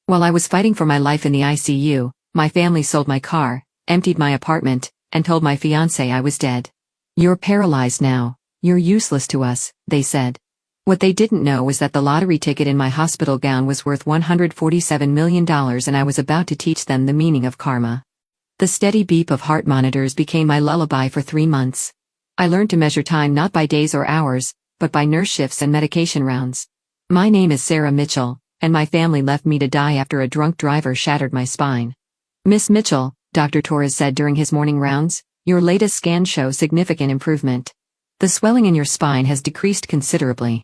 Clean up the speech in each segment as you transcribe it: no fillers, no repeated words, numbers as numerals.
While I was fighting for my life in the ICU, my family sold my car, emptied my apartment, and told my fiancé I was dead. "You're paralyzed now. You're useless to us," they said. What they didn't know was that the lottery ticket in my hospital gown was worth $147 million and I was about to teach them the meaning of karma. The steady beep of heart monitors became my lullaby for 3 months. I learned to measure time not by days or hours, but by nurse shifts and medication rounds. My name is Sarah Mitchell, and my family left me to die after a drunk driver shattered my spine. "Miss Mitchell," Dr. Torres said during his morning rounds, "your latest scans show significant improvement. The swelling in your spine has decreased considerably."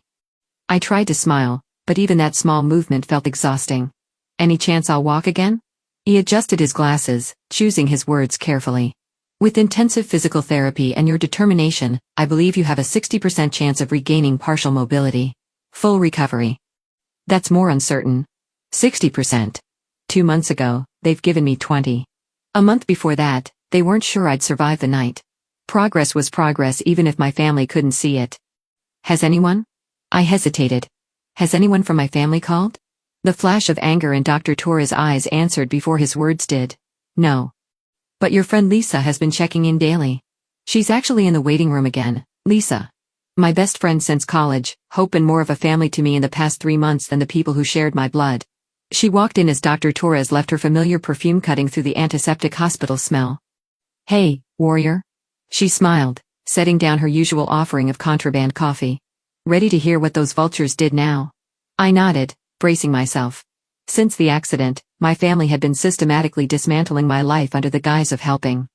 I tried to smile, but even that small movement felt exhausting. "Any chance I'll walk again?" He adjusted his glasses, choosing his words carefully. "With intensive physical therapy and your determination, I believe you have a 60% chance of regaining partial mobility. Full recovery. That's more uncertain. 60%. 2 months ago, they've given me 20. A month before that, they weren't sure I'd survive the night. Progress was progress even if my family couldn't see it. Has anyone? I hesitated. Has anyone from my family called? The flash of anger in Dr. Torres' eyes answered before his words did. No. But your friend Lisa has been checking in daily. She's actually in the waiting room again. Lisa. My best friend since college, hope and more of a family to me in the past 3 months than the people who shared my blood. She walked in as Dr. Torres left her familiar perfume cutting through the antiseptic hospital smell. "Hey, warrior." She smiled, setting down her usual offering of contraband coffee. "Ready to hear what those vultures did now?" I nodded, bracing myself. Since the accident, my family had been systematically dismantling my life under the guise of helping.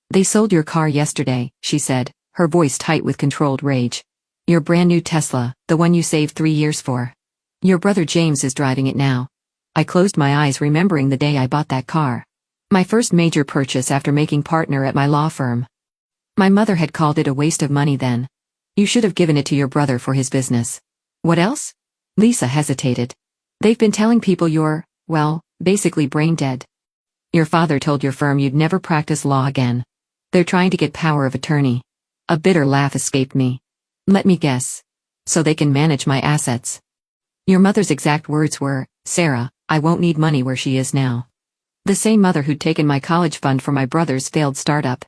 "They sold your car yesterday," she said, her voice tight with controlled rage. "Your brand new Tesla, the one you saved 3 years for. Your brother James is driving it now." I closed my eyes remembering the day I bought that car. My first major purchase after making partner at my law firm. My mother had called it a waste of money then. "You should have given it to your brother for his business." "What else?" Lisa hesitated. "They've been telling people you're, well, basically brain dead. Your father told your firm you'd never practice law again. They're trying to get power of attorney." A bitter laugh escaped me. "Let me guess. So they can manage my assets." Your mother's exact words were, "Sarah, I won't need money where she is now." The same mother who'd taken my college fund for my brother's failed startup.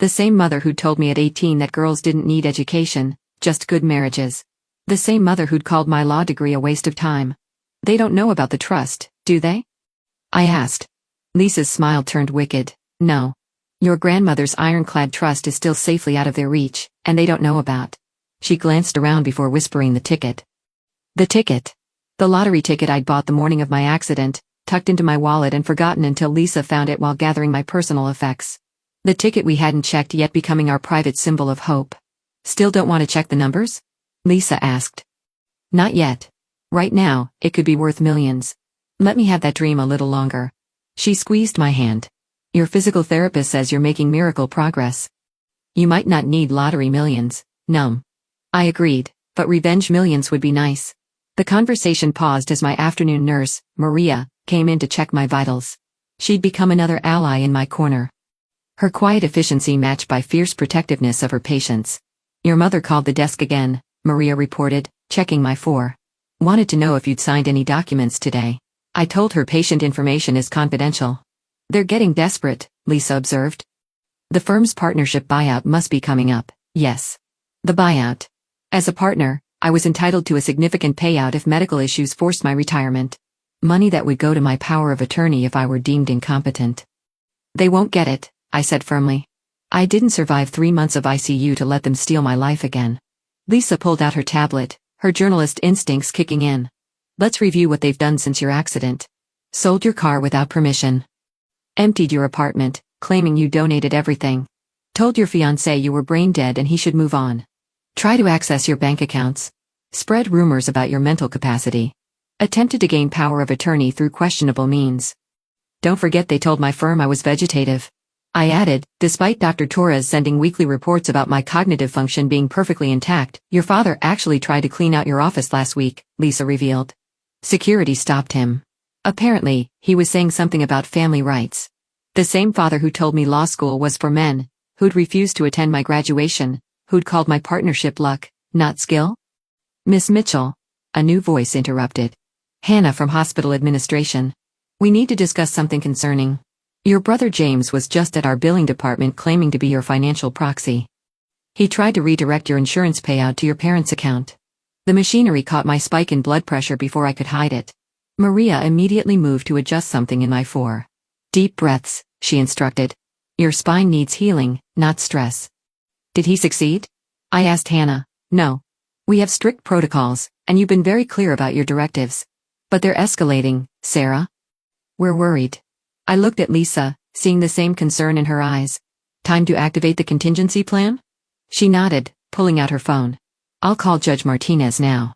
The same mother who'd told me at 18 that girls didn't need education, just good marriages. The same mother who'd called my law degree a waste of time. They don't know about the trust, do they? I asked. Lisa's smile turned wicked. "No. Your grandmother's ironclad trust is still safely out of their reach, and they don't know about." She glanced around before whispering the ticket. The ticket. The lottery ticket I'd bought the morning of my accident, tucked into my wallet and forgotten until Lisa found it while gathering my personal effects. The ticket we hadn't checked yet becoming our private symbol of hope. "Still don't want to check the numbers?" Lisa asked. "Not yet. Right now, it could be worth millions. Let me have that dream a little longer." She squeezed my hand. "Your physical therapist says you're making miracle progress. You might not need lottery millions." I agreed, but revenge millions would be nice. The conversation paused as my afternoon nurse, Maria, came in to check my vitals. She'd become another ally in my corner. Her quiet efficiency matched by fierce protectiveness of her patients. "Your mother called the desk again," Maria reported, checking my wanted to know if you'd signed any documents today. I told her patient information is confidential. "They're getting desperate," Lisa observed. "The firm's partnership buyout must be coming up." "Yes. The buyout. As a partner, I was entitled to a significant payout if medical issues forced my retirement. Money that would go to my power of attorney if I were deemed incompetent." "They won't get it," I said firmly. "I didn't survive 3 months of ICU to let them steal my life again." Lisa pulled out her tablet, her journalist instincts kicking in. "Let's review what they've done since your accident. Sold your car without permission. Emptied your apartment, claiming you donated everything. Told your fiancé you were brain dead and he should move on. Try to access your bank accounts. Spread rumors about your mental capacity. Attempted to gain power of attorney through questionable means. Don't forget they told my firm I was vegetative." I added, "Despite Dr. Torres sending weekly reports about my cognitive function being perfectly intact, your father actually tried to clean out your office last week," Lisa revealed. Security stopped him. Apparently, he was saying something about family rights. The same father who told me law school was for men, who'd refused to attend my graduation, who'd called my partnership luck, not skill? "Miss Mitchell," a new voice interrupted. "Hannah from hospital administration. We need to discuss something concerning. Your brother James was just at our billing department claiming to be your financial proxy. He tried to redirect your insurance payout to your parents' account. The machinery caught my spike in blood pressure before I could hide it. Maria immediately moved to adjust something in my 4. Deep breaths, she instructed. Your spine needs healing, not stress. Did he succeed? I asked Hannah. No. We have strict protocols, and you've been very clear about your directives. But they're escalating, Sarah. We're worried. I looked at Lisa, seeing the same concern in her eyes. Time to activate the contingency plan? She nodded, pulling out her phone. I'll call Judge Martinez now.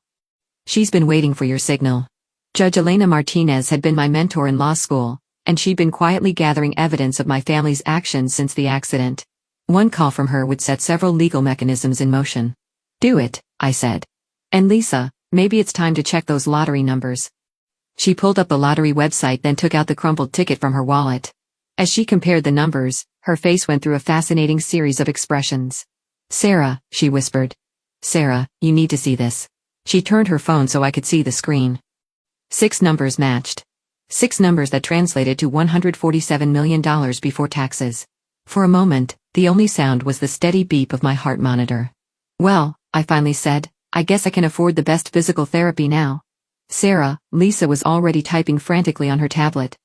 She's been waiting for your signal. Judge Elena Martinez had been my mentor in law school, and she'd been quietly gathering evidence of my family's actions since the accident. One call from her would set several legal mechanisms in motion. Do it, I said. And Lisa, maybe it's time to check those lottery numbers. She pulled up the lottery website, then took out the crumpled ticket from her wallet. As she compared the numbers, her face went through a fascinating series of expressions. Sarah, she whispered. Sarah, you need to see this. She turned her phone so I could see the screen. 6 numbers matched. 6 numbers that translated to $147 million before taxes. For a moment, the only sound was the steady beep of my heart monitor. Well, I finally said, I guess I can afford the best physical therapy now. Sarah, Lisa was already typing frantically on her tablet.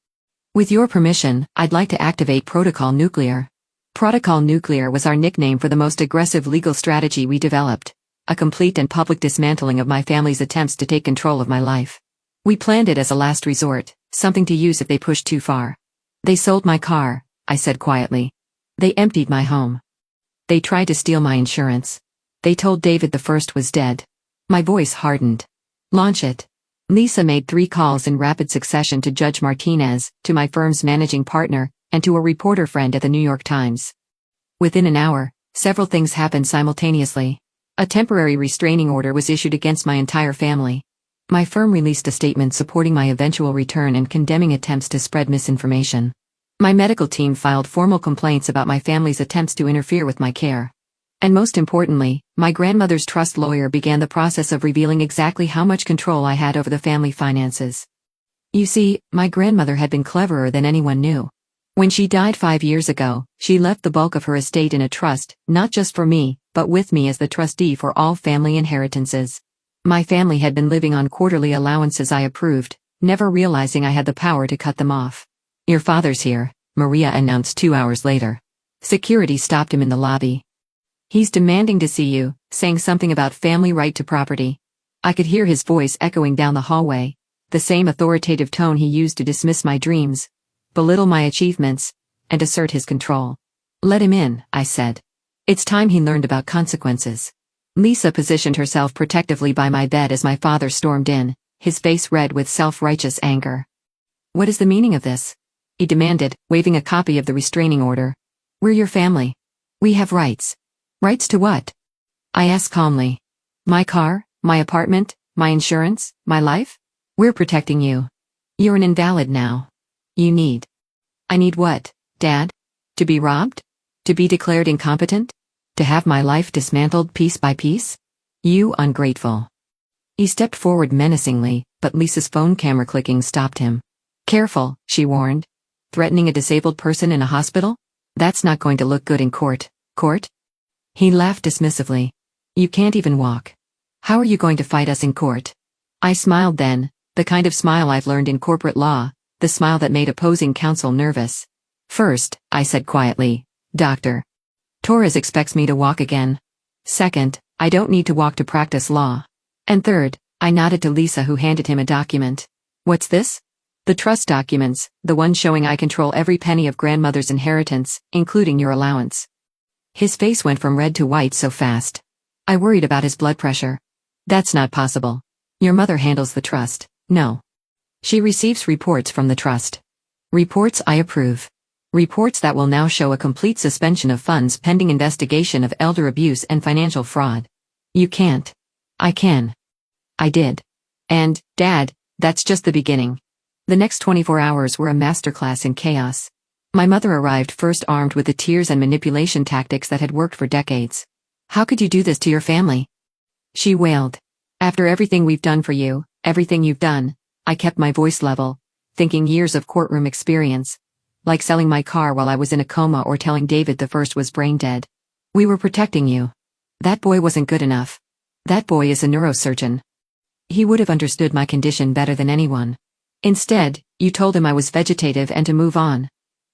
With your permission, I'd like to activate Protocol Nuclear. Protocol Nuclear was our nickname for the most aggressive legal strategy we developed. A complete and public dismantling of my family's attempts to take control of my life. We planned it as a last resort, something to use if they pushed too far. They sold my car, I said quietly. They emptied my home. They tried to steal my insurance. They told David the first was dead. My voice hardened. Launch it. Lisa made 3 calls in rapid succession to Judge Martinez, to my firm's managing partner, and to a reporter friend at the New York Times. Within an hour, several things happened simultaneously. A temporary restraining order was issued against my entire family. My firm released a statement supporting my eventual return and condemning attempts to spread misinformation. My medical team filed formal complaints about my family's attempts to interfere with my care. And most importantly, my grandmother's trust lawyer began the process of revealing exactly how much control I had over the family finances. You see, my grandmother had been cleverer than anyone knew. When she died 5 years ago, she left the bulk of her estate in a trust, not just for me, but with me as the trustee for all family inheritances. My family had been living on quarterly allowances I approved, never realizing I had the power to cut them off. Your father's here, Maria announced 2 hours later. Security stopped him in the lobby. He's demanding to see you, saying something about family right to property. I could hear his voice echoing down the hallway, the same authoritative tone he used to dismiss my dreams, belittle my achievements, and assert his control. Let him in, I said. It's time he learned about consequences. Lisa positioned herself protectively by my bed as my father stormed in, his face red with self-righteous anger. What is the meaning of this? He demanded, waving a copy of the restraining order. We're your family. We have rights. Rights to what? I asked calmly. My car, my apartment, my insurance, my life? We're protecting you. You're an invalid now. You need. I need what, Dad? To be robbed? To be declared incompetent? To have my life dismantled piece by piece? You ungrateful. He stepped forward menacingly, but Lisa's phone camera clicking stopped him. Careful, she warned. Threatening a disabled person in a hospital? That's not going to look good in court. Court? He laughed dismissively. You can't even walk. How are you going to fight us in court? I smiled then, the kind of smile I've learned in corporate law, the smile that made opposing counsel nervous. First, I said quietly, Dr. Torres expects me to walk again. Second, I don't need to walk to practice law. And third, I nodded to Lisa, who handed him a document. What's this? The trust documents, the one showing I control every penny of grandmother's inheritance, including your allowance. His face went from red to white so fast. I worried about his blood pressure. That's not possible. Your mother handles the trust. No. She receives reports from the trust. Reports I approve. Reports that will now show a complete suspension of funds pending investigation of elder abuse and financial fraud. You can't. I can. I did. And, Dad, that's just the beginning. The next 24 hours were a masterclass in chaos. My mother arrived first, armed with the tears and manipulation tactics that had worked for decades. How could you do this to your family? She wailed. After everything we've done for you, everything you've done, I kept my voice level. thinking years of courtroom experience. Like selling my car while I was in a coma or telling David the first was brain dead. We were protecting you. That boy wasn't good enough. That boy is a neurosurgeon. He would have understood my condition better than anyone. Instead, you told him I was vegetative and to move on.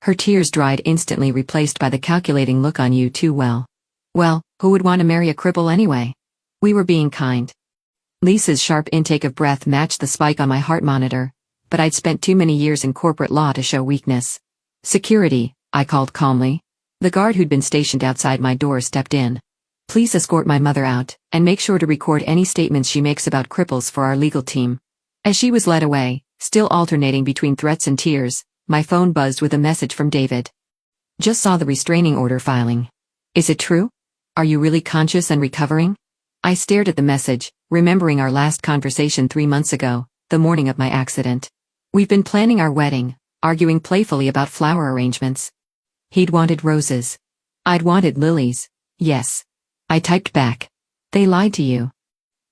Her tears dried instantly, replaced by the calculating look on you too well. Well, who would want to marry a cripple anyway? We were being kind. Lisa's sharp intake of breath matched the spike on my heart monitor, but I'd spent too many years in corporate law to show weakness. Security, I called calmly. The guard who'd been stationed outside my door stepped in. Please escort my mother out, and make sure to record any statements she makes about cripples for our legal team. As she was led away, still alternating between threats and tears, my phone buzzed with a message from David. Just saw the restraining order filing. Is it true? Are you really conscious and recovering? I stared at the message, remembering our last conversation 3 months ago, the morning of my accident. We've been planning our wedding, arguing playfully about flower arrangements. He'd wanted roses. I'd wanted lilies. Yes. I typed back. They lied to you.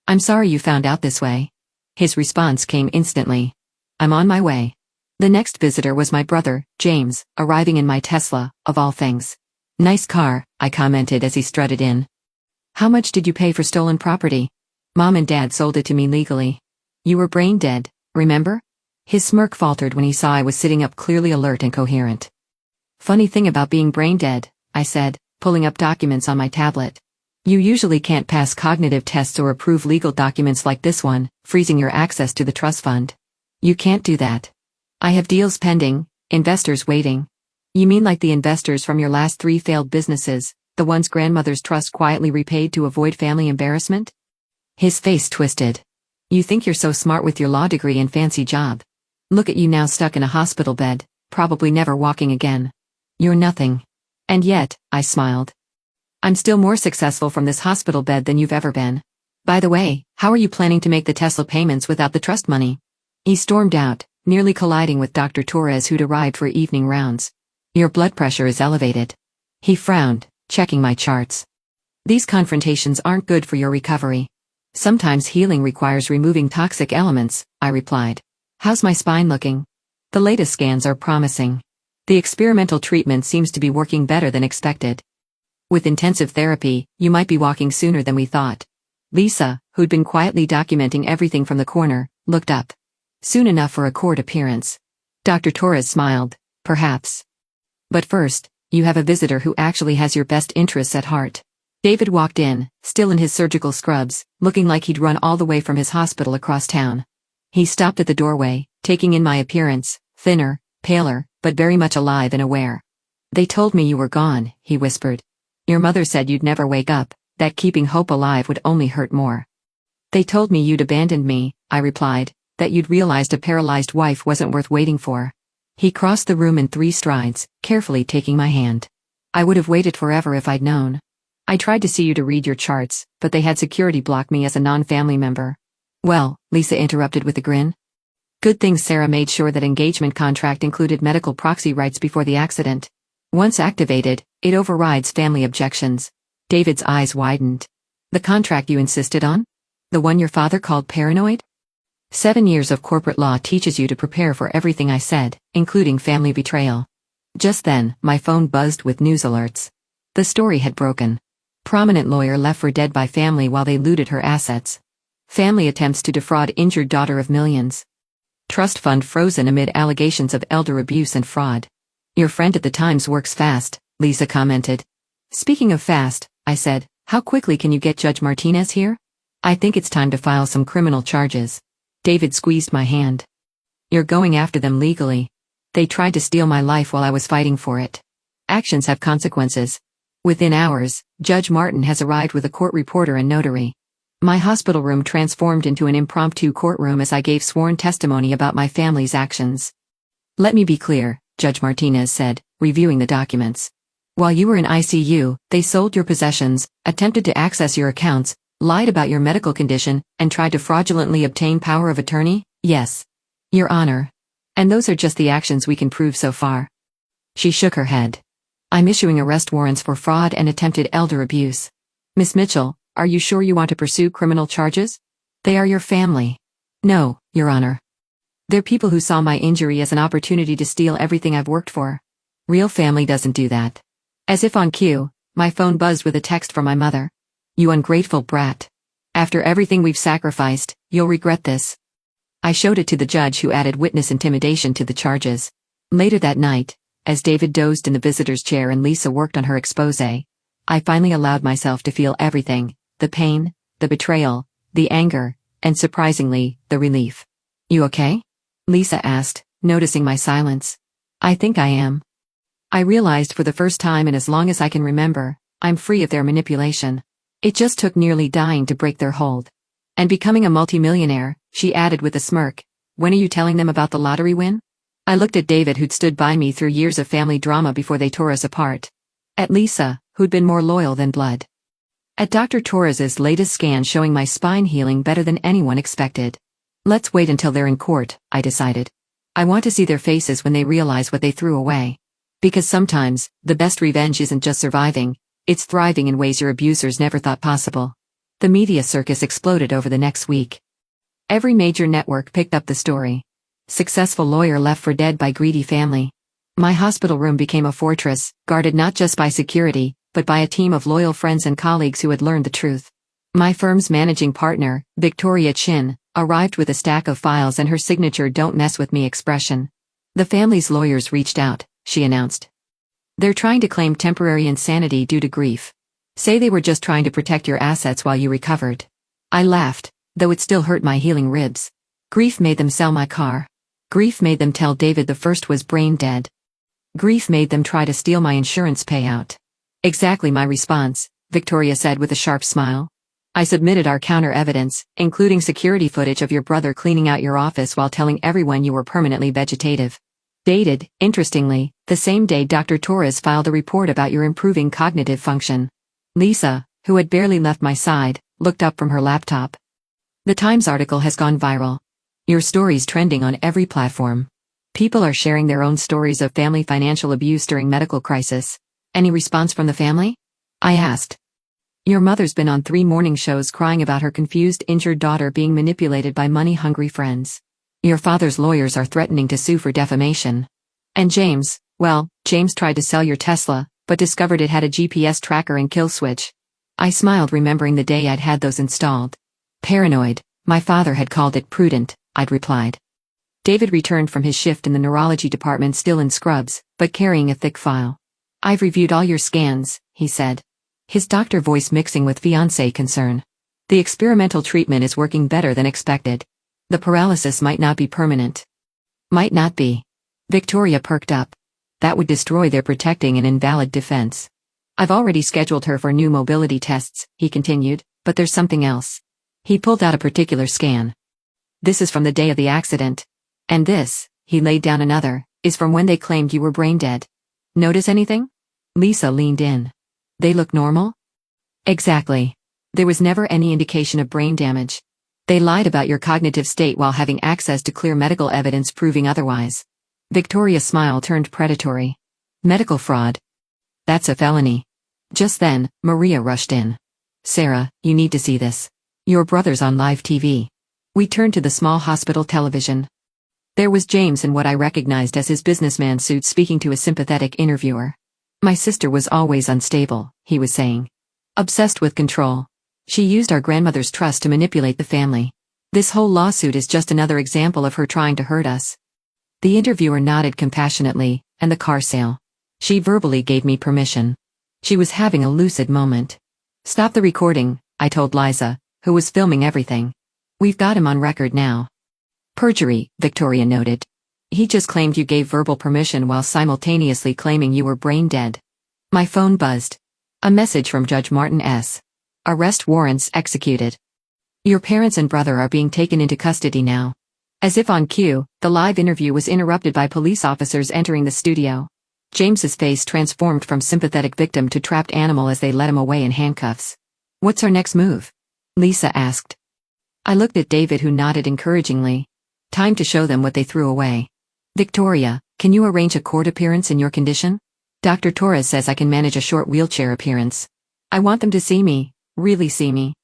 I'm sorry you found out this way. His response came instantly. I'm on my way. The next visitor was my brother, James, arriving in my Tesla, of all things. Nice car, I commented as he strutted in. How much did you pay for stolen property? Mom and Dad sold it to me legally. You were brain dead, remember? His smirk faltered when he saw I was sitting up, clearly alert and coherent. Funny thing about being brain dead, I said, pulling up documents on my tablet. You usually can't pass cognitive tests or approve legal documents like this one, freezing your access to the trust fund. You can't do that. I have deals pending, investors waiting. You mean like the investors from your last 3 failed businesses, the ones grandmother's trust quietly repaid to avoid family embarrassment? His face twisted. You think you're so smart with your law degree and fancy job. Look at you now, stuck in a hospital bed, probably never walking again. You're nothing. And yet, I smiled. I'm still more successful from this hospital bed than you've ever been. By the way, how are you planning to make the Tesla payments without the trust money? He stormed out, nearly colliding with Dr. Torres, who'd arrived for evening rounds. Your blood pressure is elevated. He frowned, checking my charts. These confrontations aren't good for your recovery. Sometimes healing requires removing toxic elements, I replied. How's my spine looking? The latest scans are promising. The experimental treatment seems to be working better than expected. With intensive therapy, you might be walking sooner than we thought. Lisa, who'd been quietly documenting everything from the corner, looked up. Soon enough for a court appearance. Dr. Torres smiled, perhaps. But first, you have a visitor who actually has your best interests at heart. David walked in, still in his surgical scrubs, looking like he'd run all the way from his hospital across town. He stopped at the doorway, taking in my appearance, thinner, paler, but very much alive and aware. They told me you were gone, he whispered. Your mother said you'd never wake up, that keeping hope alive would only hurt more. They told me you'd abandoned me, I replied, that you'd realized a paralyzed wife wasn't worth waiting for. He crossed the room in 3 strides, carefully taking my hand. I would have waited forever if I'd known. I tried to see you to read your charts, but they had security block me as a non-family member. Well, Lisa interrupted with a grin. Good thing Sarah made sure that engagement contract included medical proxy rights before the accident. Once activated, it overrides family objections. David's eyes widened. The contract you insisted on? The one your father called paranoid? 7 years of corporate law teaches you to prepare for everything I said, including family betrayal. Just then, my phone buzzed with news alerts. The story had broken. Prominent lawyer left for dead by family while they looted her assets. Family attempts to defraud injured daughter of millions. Trust fund frozen amid allegations of elder abuse and fraud. Your friend at the Times works fast, Lisa commented. Speaking of fast, I said, how quickly can you get Judge Martinez here? I think it's time to file some criminal charges. David squeezed my hand. You're going after them legally. They tried to steal my life while I was fighting for it. Actions have consequences. Within hours, Judge Martin has arrived with a court reporter and notary. My hospital room transformed into an impromptu courtroom as I gave sworn testimony about my family's actions. Let me be clear, Judge Martinez said, reviewing the documents. While you were in ICU, they sold your possessions, attempted to access your accounts, lied about your medical condition, and tried to fraudulently obtain power of attorney? Yes. Your Honor. And those are just the actions we can prove so far. She shook her head. I'm issuing arrest warrants for fraud and attempted elder abuse. Miss Mitchell, are you sure you want to pursue criminal charges? They are your family. No, Your Honor. They're people who saw my injury as an opportunity to steal everything I've worked for. Real family doesn't do that. As if on cue, my phone buzzed with a text from my mother. You ungrateful brat. After everything we've sacrificed, you'll regret this. I showed it to the judge, who added witness intimidation to the charges. Later that night, as David dozed in the visitor's chair and Lisa worked on her exposé, I finally allowed myself to feel everything: the pain, the betrayal, the anger, and surprisingly, the relief. You okay? Lisa asked, noticing my silence. I think I am. I realized for the first time in as long as I can remember, I'm free of their manipulation. It just took nearly dying to break their hold. And becoming a multimillionaire, she added with a smirk. When are you telling them about the lottery win? I looked at David, who'd stood by me through years of family drama before they tore us apart. At Lisa, who'd been more loyal than blood. At Dr. Torres's latest scan showing my spine healing better than anyone expected. Let's wait until they're in court, I decided. I want to see their faces when they realize what they threw away. Because sometimes, the best revenge isn't just surviving, it's thriving in ways your abusers never thought possible. The media circus exploded over the next week. Every major network picked up the story. Successful lawyer left for dead by greedy family. My hospital room became a fortress, guarded not just by security, but by a team of loyal friends and colleagues who had learned the truth. My firm's managing partner, Victoria Chin, arrived with a stack of files and her signature "Don't mess with me" expression. The family's lawyers reached out, she announced. They're trying to claim temporary insanity due to grief. Say they were just trying to protect your assets while you recovered. I laughed, though it still hurt my healing ribs. Grief made them sell my car. Grief made them tell David the first was brain dead. Grief made them try to steal my insurance payout. Exactly my response, Victoria said with a sharp smile. I submitted our counter evidence, including security footage of your brother cleaning out your office while telling everyone you were permanently vegetative. Dated, interestingly, the same day Dr. Torres filed a report about your improving cognitive function. Lisa, who had barely left my side, looked up from her laptop. The Times article has gone viral. Your story's trending on every platform. People are sharing their own stories of family financial abuse during medical crisis. Any response from the family? I asked. Your mother's been on 3 morning shows crying about her confused, injured daughter being manipulated by money-hungry friends. Your father's lawyers are threatening to sue for defamation. And James, well, James tried to sell your Tesla, but discovered it had a GPS tracker and kill switch. I smiled, remembering the day I'd had those installed. Paranoid, my father had called it prudent, I'd replied. David returned from his shift in the neurology department, still in scrubs, but carrying a thick file. I've reviewed all your scans, he said. His doctor voice mixing with fiancé concern. The experimental treatment is working better than expected. The paralysis might not be permanent. Might not be. Victoria perked up. That would destroy their protecting an invalid defense. I've already scheduled her for new mobility tests, he continued, but there's something else. He pulled out a particular scan. This is from the day of the accident. And this, he laid down another, is from when they claimed you were brain dead. Notice anything? Lisa leaned in. They look normal? Exactly. There was never any indication of brain damage. They lied about your cognitive state while having access to clear medical evidence proving otherwise. Victoria's smile turned predatory. Medical fraud. That's a felony. Just then, Maria rushed in. Sarah, you need to see this. Your brother's on live TV. We turned to the small hospital television. There was James in what I recognized as his businessman suit, speaking to a sympathetic interviewer. My sister was always unstable, he was saying. Obsessed with control. She used our grandmother's trust to manipulate the family. This whole lawsuit is just another example of her trying to hurt us. The interviewer nodded compassionately, and the car sale. She verbally gave me permission. She was having a lucid moment. Stop the recording, I told Liza, who was filming everything. We've got him on record now. Perjury, Victoria noted. He just claimed you gave verbal permission while simultaneously claiming you were brain dead. My phone buzzed. A message from Judge Martin S. Arrest warrants executed. Your parents and brother are being taken into custody now. As if on cue, the live interview was interrupted by police officers entering the studio. James's face transformed from sympathetic victim to trapped animal as they led him away in handcuffs. What's our next move? Lisa asked. I looked at David, who nodded encouragingly. Time to show them what they threw away. Victoria, can you arrange a court appearance in your condition? Dr. Torres says I can manage a short wheelchair appearance. I want them to see me, really see me.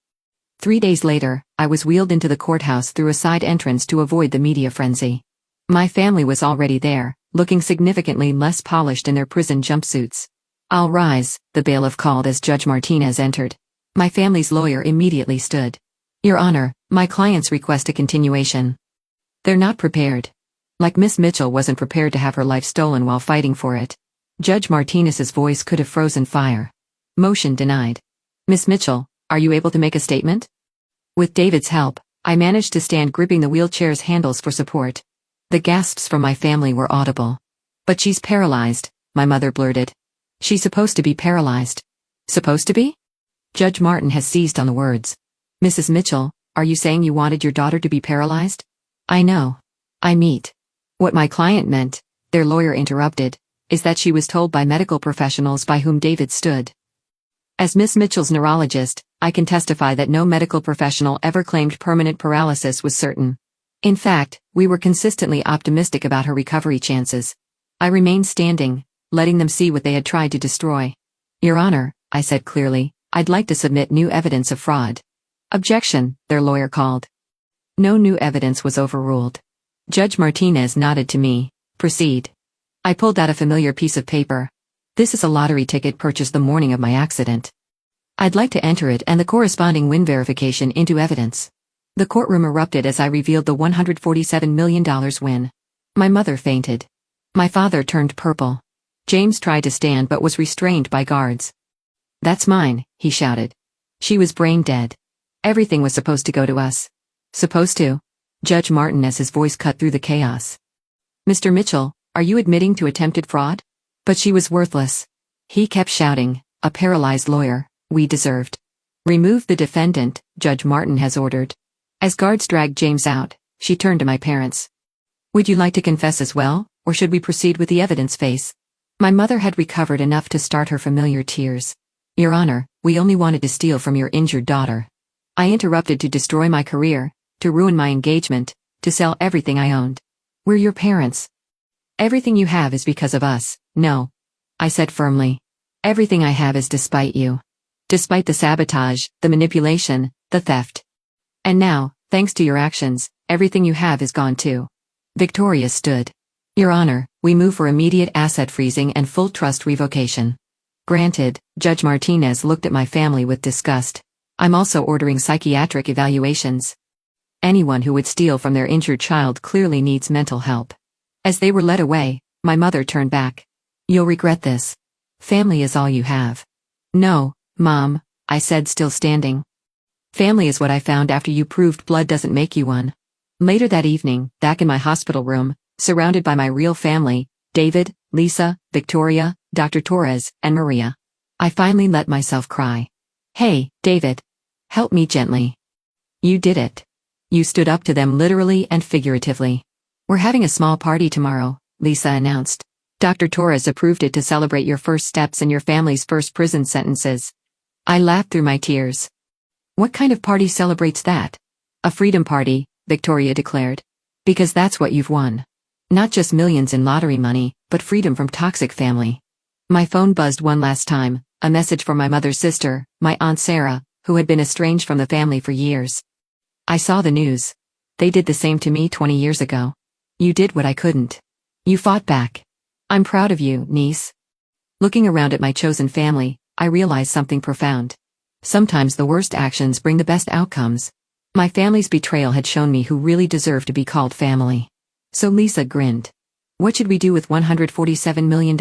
3 days later, I was wheeled into the courthouse through a side entrance to avoid the media frenzy. My family was already there, looking significantly less polished in their prison jumpsuits. "I'll rise," the bailiff called as Judge Martinez entered. My family's lawyer immediately stood. "Your Honor, my clients request a continuation." "They're not prepared." Like Miss Mitchell wasn't prepared to have her life stolen while fighting for it. Judge Martinez's voice could have frozen fire. Motion denied. "Miss Mitchell, are you able to make a statement?" With David's help, I managed to stand gripping the wheelchair's handles for support. The gasps from my family were audible. "But she's paralyzed," my mother blurted. "She's supposed to be paralyzed." "Supposed to be?" Judge Martin has seized on the words. "Mrs. Mitchell, are you saying you wanted your daughter to be paralyzed?" "I know. I meet." What my client meant, their lawyer interrupted, is that she was told by medical professionals by whom David stood. As Miss Mitchell's neurologist, I can testify that no medical professional ever claimed permanent paralysis was certain. In fact, we were consistently optimistic about her recovery chances. I remained standing, letting them see what they had tried to destroy. "Your Honor," I said clearly, "I'd like to submit new evidence of fraud." "Objection," their lawyer called. No new evidence was overruled. Judge Martinez nodded to me. "Proceed." I pulled out a familiar piece of paper. "This is a lottery ticket purchased the morning of my accident. I'd like to enter it and the corresponding win verification into evidence." The courtroom erupted as I revealed the $147 million win. My mother fainted. My father turned purple. James tried to stand but was restrained by guards. "That's mine," he shouted. She was brain dead. Everything was supposed to go to us. Supposed to? Judge Martin as his voice cut through the chaos. "Mr. Mitchell, are you admitting to attempted fraud?" But she was worthless. He kept shouting, "A paralyzed lawyer, we deserved." "Remove the defendant," Judge Martin has ordered. As guards dragged James out, she turned to my parents. "Would you like to confess as well, or should we proceed with the evidence phase?" My mother had recovered enough to start her familiar tears. "Your Honor, we only wanted to steal from your injured daughter." I interrupted to destroy my career, to ruin my engagement, to sell everything I owned. "We're your parents. Everything you have is because of us." "No," I said firmly. "Everything I have is despite you. Despite the sabotage, the manipulation, the theft. And now, thanks to your actions, everything you have is gone too." Victoria stood. "Your Honor, we move for immediate asset freezing and full trust revocation." "Granted." Judge Martinez looked at my family with disgust. "I'm also ordering psychiatric evaluations. Anyone who would steal from their injured child clearly needs mental help." As they were led away, my mother turned back. "You'll regret this. Family is all you have." "No, Mom," I said, still standing. "Family is what I found after you proved blood doesn't make you one." Later that evening, back in my hospital room, surrounded by my real family, David, Lisa, Victoria, Dr. Torres, and Maria, I finally let myself cry. "Hey, David. Help me gently. You did it. You stood up to them literally and figuratively." "We're having a small party tomorrow," Lisa announced. "Dr. Torres approved it to celebrate your first steps and your family's first prison sentences." I laughed through my tears. "What kind of party celebrates that?" "A freedom party," Victoria declared. "Because that's what you've won. Not just millions in lottery money, but freedom from toxic family." My phone buzzed one last time, a message from my mother's sister, my Aunt Sarah, who had been estranged from the family for years. "I saw the news. They did the same to me 20 years ago. You did what I couldn't. You fought back. I'm proud of you, niece." Looking around at my chosen family, I realized something profound. Sometimes the worst actions bring the best outcomes. My family's betrayal had shown me who really deserved to be called family. So Lisa grinned. "What should we do with $147 million?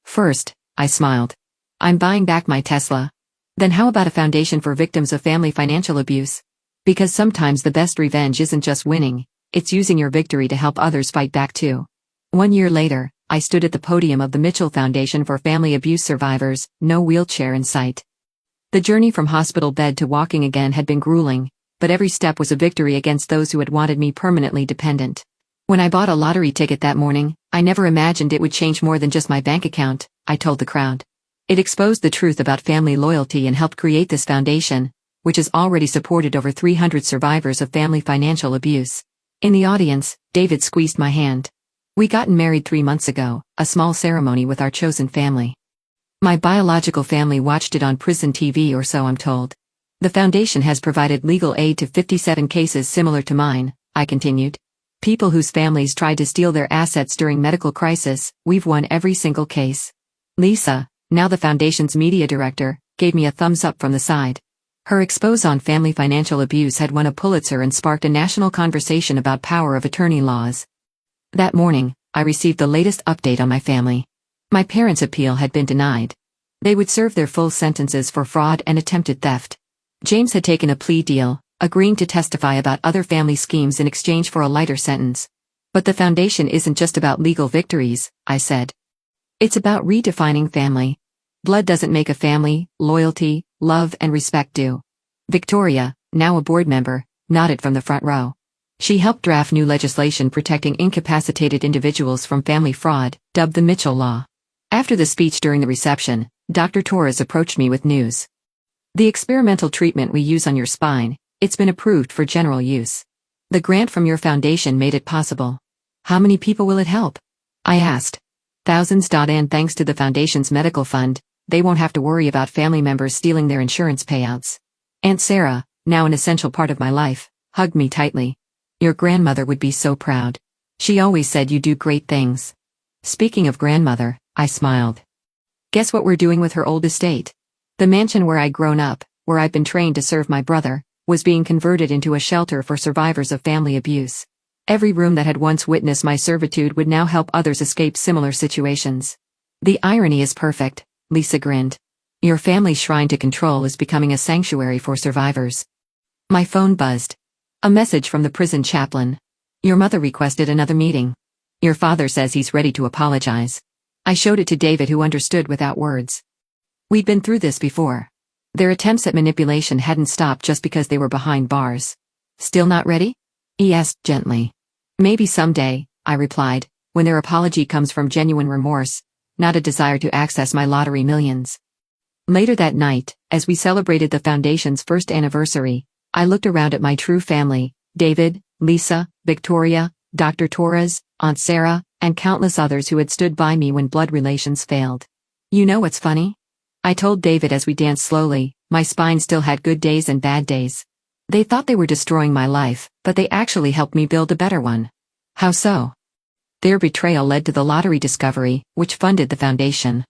"First," I smiled. "I'm buying back my Tesla." "Then how about a foundation for victims of family financial abuse? Because sometimes the best revenge isn't just winning, it's using your victory to help others fight back too." 1 year later, I stood at the podium of the Mitchell Foundation for Family Abuse Survivors, no wheelchair in sight. The journey from hospital bed to walking again had been grueling, but every step was a victory against those who had wanted me permanently dependent. When I bought a lottery ticket that morning, I never imagined it would change more than just my bank account, I told the crowd. It exposed the truth about family loyalty and helped create this foundation, which has already supported over 300 survivors of family financial abuse. In the audience, David squeezed my hand. "We gotten married 3 months ago, a small ceremony with our chosen family." My biological family watched it on prison TV or so I'm told. "The foundation has provided legal aid to 57 cases similar to mine," I continued. People whose families tried to steal their assets during medical crisis, we've won every single case. Lisa, now the foundation's media director, gave me a thumbs up from the side. Her expose on family financial abuse had won a Pulitzer and sparked a national conversation about power of attorney laws. That morning, I received the latest update on my family. My parents' appeal had been denied. They would serve their full sentences for fraud and attempted theft. James had taken a plea deal, agreeing to testify about other family schemes in exchange for a lighter sentence. But the foundation isn't just about legal victories, I said. It's about redefining family. Blood doesn't make a family, loyalty, love and respect do. Victoria, now a board member, nodded from the front row. She helped draft new legislation protecting incapacitated individuals from family fraud, dubbed the Mitchell Law. After the speech during the reception, Dr. Torres approached me with news. The experimental treatment we use on your spine, it's been approved for general use. The grant from your foundation made it possible. How many people will it help? I asked. Thousands. And thanks to the foundation's medical fund, they won't have to worry about family members stealing their insurance payouts. Aunt Sarah, now an essential part of my life, hugged me tightly. Your grandmother would be so proud. She always said you do great things. Speaking of grandmother, I smiled. Guess what we're doing with her old estate? The mansion where I'd grown up, where I'd been trained to serve my brother, was being converted into a shelter for survivors of family abuse. Every room that had once witnessed my servitude would now help others escape similar situations. The irony is perfect, Lisa grinned. Your family's shrine to control is becoming a sanctuary for survivors. My phone buzzed. A message from the prison chaplain. Your mother requested another meeting. Your father says he's ready to apologize. I showed it to David, who understood without words. We'd been through this before. Their attempts at manipulation hadn't stopped just because they were behind bars. Still not ready? He asked gently. Maybe someday, I replied, when their apology comes from genuine remorse, not a desire to access my lottery millions. Later that night, as we celebrated the foundation's first anniversary, I looked around at my true family, David, Lisa, Victoria, Dr. Torres, Aunt Sarah, and countless others who had stood by me when blood relations failed. You know what's funny? I told David as we danced slowly, my spine still had good days and bad days. They thought they were destroying my life, but they actually helped me build a better one. How so? Their betrayal led to the lottery discovery, which funded the foundation.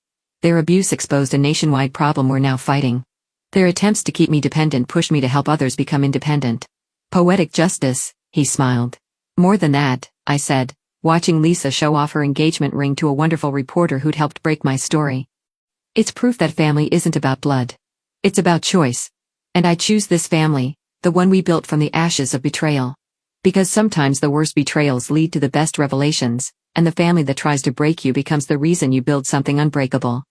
Their abuse exposed a nationwide problem we're now fighting. Their attempts to keep me dependent pushed me to help others become independent. Poetic justice, he smiled. More than that, I said, watching Lisa show off her engagement ring to a wonderful reporter who'd helped break my story. It's proof that family isn't about blood. It's about choice. And I choose this family, the one we built from the ashes of betrayal. Because sometimes the worst betrayals lead to the best revelations, and the family that tries to break you becomes the reason you build something unbreakable.